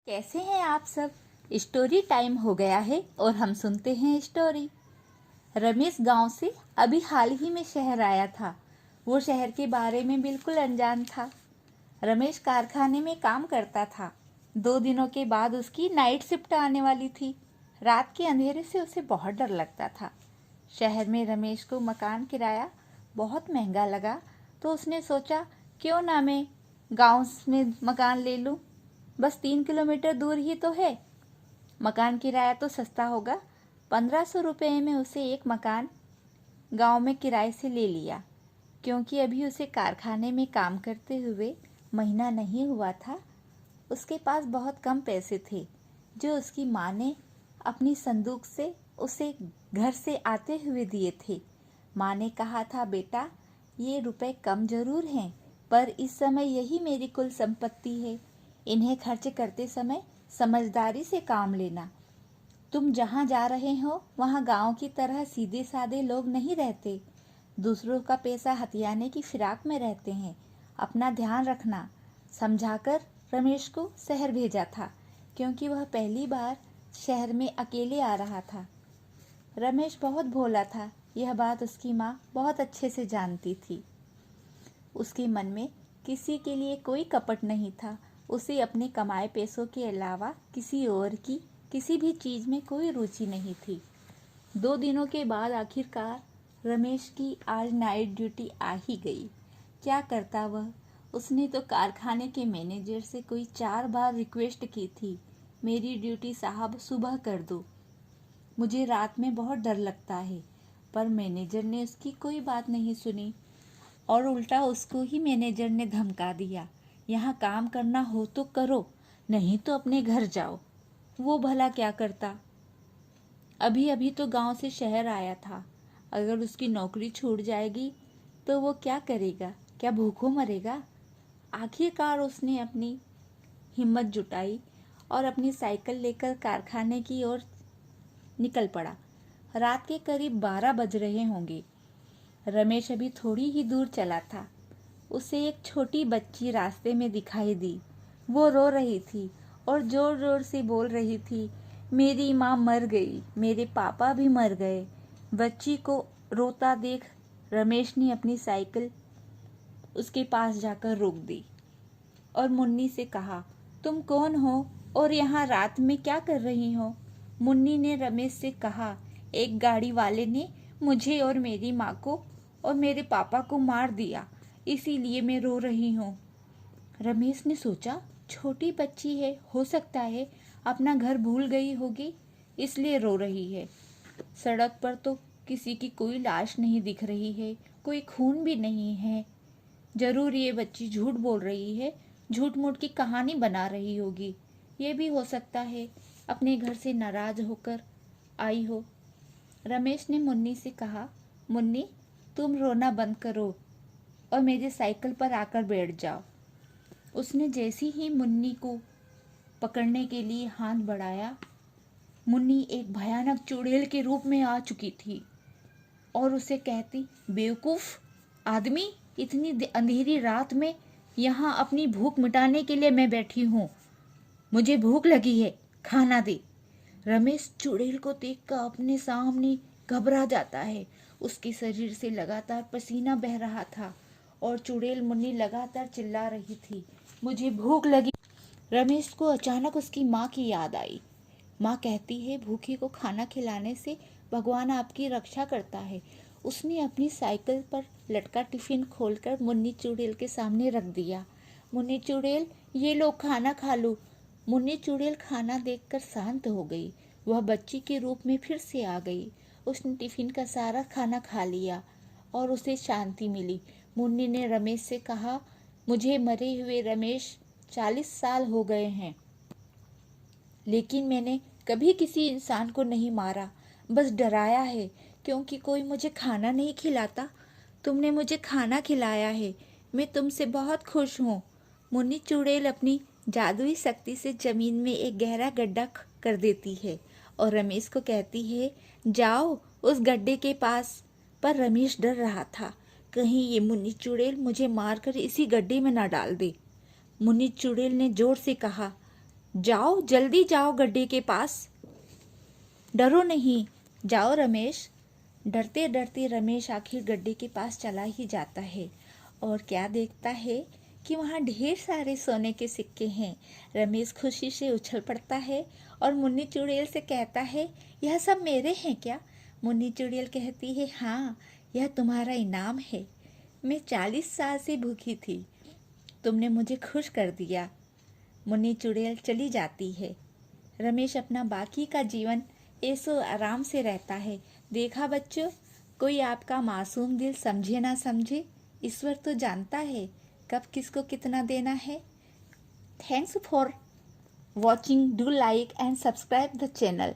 कैसे हैं आप सब। स्टोरी टाइम हो गया है और हम सुनते हैं स्टोरी। रमेश गांव से अभी हाल ही में शहर आया था। वो शहर के बारे में बिल्कुल अनजान था। रमेश कारखाने में काम करता था। 2 दिनों के बाद उसकी नाइट शिफ्ट आने वाली थी। रात के अंधेरे से उसे बहुत डर लगता था। शहर में रमेश को मकान किराया बहुत महंगा लगा, तो उसने सोचा क्यों ना मैं गांव में मकान ले लूं। बस 3 किलोमीटर दूर ही तो है। मकान किराया तो सस्ता होगा। 1500 रुपये में उसे एक मकान गांव में किराए से ले लिया। क्योंकि अभी उसे कारखाने में काम करते हुए महीना नहीं हुआ था, उसके पास बहुत कम पैसे थे जो उसकी माँ ने अपनी संदूक से उसे घर से आते हुए दिए थे। माँ ने कहा था, बेटा ये रुपए कम जरूर हैं, पर इस समय यही मेरी कुल संपत्ति है। इन्हें खर्च करते समय समझदारी से काम लेना। तुम जहाँ जा रहे हो वहाँ गांव की तरह सीधे साधे लोग नहीं रहते। दूसरों का पैसा हथियाने की फिराक में रहते हैं। अपना ध्यान रखना। समझाकर रमेश को शहर भेजा था, क्योंकि वह पहली बार शहर में अकेले आ रहा था। रमेश बहुत भोला था। यह बात उसकी माँ बहुत अच्छे से जानती थी। उसके मन में किसी के लिए कोई कपट नहीं था। उसे अपने कमाए पैसों के अलावा किसी और की किसी भी चीज़ में कोई रुचि नहीं थी। 2 दिनों के बाद आखिरकार रमेश की आज नाइट ड्यूटी आ ही गई। क्या करता वह। उसने तो कारखाने के मैनेजर से कोई 4 बार रिक्वेस्ट की थी, मेरी ड्यूटी साहब सुबह कर दो, मुझे रात में बहुत डर लगता है। पर मैनेजर ने उसकी कोई बात नहीं सुनी और उल्टा उसको ही मैनेजर ने धमका दिया, यहाँ काम करना हो तो करो, नहीं तो अपने घर जाओ। वो भला क्या करता। अभी अभी तो गांव से शहर आया था। अगर उसकी नौकरी छूट जाएगी तो वो क्या करेगा, क्या भूखों मरेगा। आखिरकार उसने अपनी हिम्मत जुटाई और अपनी साइकिल लेकर कारखाने की ओर निकल पड़ा। रात के करीब 12 बज रहे होंगे। रमेश अभी थोड़ी ही दूर चला था। उसे एक छोटी बच्ची रास्ते में दिखाई दी। वो रो रही थी और जोर जोर से बोल रही थी, मेरी माँ मर गई, मेरे पापा भी मर गए। बच्ची को रोता देख रमेश ने अपनी साइकिल उसके पास जाकर रोक दी और मुन्नी से कहा, तुम कौन हो और यहाँ रात में क्या कर रही हो। मुन्नी ने रमेश से कहा, एक गाड़ी वाले ने मुझे और मेरी माँ को और मेरे पापा को मार दिया, इसीलिए मैं रो रही हूँ। रमेश ने सोचा, छोटी बच्ची है, हो सकता है अपना घर भूल गई होगी, इसलिए रो रही है। सड़क पर तो किसी की कोई लाश नहीं दिख रही है, कोई खून भी नहीं है। जरूर ये बच्ची झूठ बोल रही है, झूठ मूठ की कहानी बना रही होगी। ये भी हो सकता है अपने घर से नाराज होकर आई हो। रमेश ने मुन्नी से कहा, मुन्नी तुम रोना बंद करो और मेरी साइकिल पर आकर बैठ जाओ। उसने जैसी ही मुन्नी को पकड़ने के लिए हाथ बढ़ाया, मुन्नी एक भयानक चुड़ैल के रूप में आ चुकी थी और उसे कहती, बेवकूफ आदमी, इतनी अंधेरी रात में यहाँ अपनी भूख मिटाने के लिए मैं बैठी हूँ, मुझे भूख लगी है, खाना दे। रमेश चुड़ैल को देखकर अपने सामने घबरा जाता है। उसके शरीर से लगातार पसीना बह रहा था और चुड़ैल मुन्नी लगातार चिल्ला रही थी, मुझे भूख लगी। रमेश को अचानक उसकी माँ की याद आई। माँ कहती है, भूखे को खाना खिलाने से भगवान आपकी रक्षा करता है। उसने अपनी साइकिल पर लटका टिफिन खोलकर मुन्नी चुड़ैल के सामने रख दिया। मुन्नी चुड़ैल, ये लो खाना खा लो। मुन्नी चुड़ैल खाना देखकर शांत हो गई। वह बच्ची के रूप में फिर से आ गई। उसने टिफिन का सारा खाना खा लिया और उसे शांति मिली। मुन्नी ने रमेश से कहा, मुझे मरे हुए रमेश 40 साल हो गए हैं, लेकिन मैंने कभी किसी इंसान को नहीं मारा, बस डराया है, क्योंकि कोई मुझे खाना नहीं खिलाता। तुमने मुझे खाना खिलाया है, मैं तुमसे बहुत खुश हूँ। मुन्नी चुड़ैल अपनी जादुई शक्ति से जमीन में एक गहरा गड्ढा कर देती है और रमेश को कहती है, जाओ उस गड्ढे के पास। पर रमेश डर रहा था, कहीं ये मुन्नी चुड़ैल मुझे मारकर इसी गड्ढे में ना डाल दे। मुन्नी चुड़ैल ने जोर से कहा, जाओ जल्दी जाओ गड्ढे के पास। डरो नहीं, जाओ रमेश। डरते डरते रमेश आखिर गड्ढे के पास चला ही जाता है और क्या देखता है कि वहाँ ढेर सारे सोने के सिक्के हैं। रमेश खुशी से उछल पड़ता है और मुन्नी चुड़ैल से कहता है, यह सब मेरे हैं क्या? मुन्नी चुड़ैल कहती है, हाँ, यह तुम्हारा इनाम है। मैं 40 साल से भूखी थी, तुमने मुझे खुश कर दिया। मुन्नी चुड़ैल चली जाती है। रमेश अपना बाकी का जीवन ऐसो आराम से रहता है। देखा बच्चों, कोई आपका मासूम दिल समझे ना समझे, ईश्वर तो जानता है कब किसको कितना देना है। Thanks for watching, do like and subscribe the channel.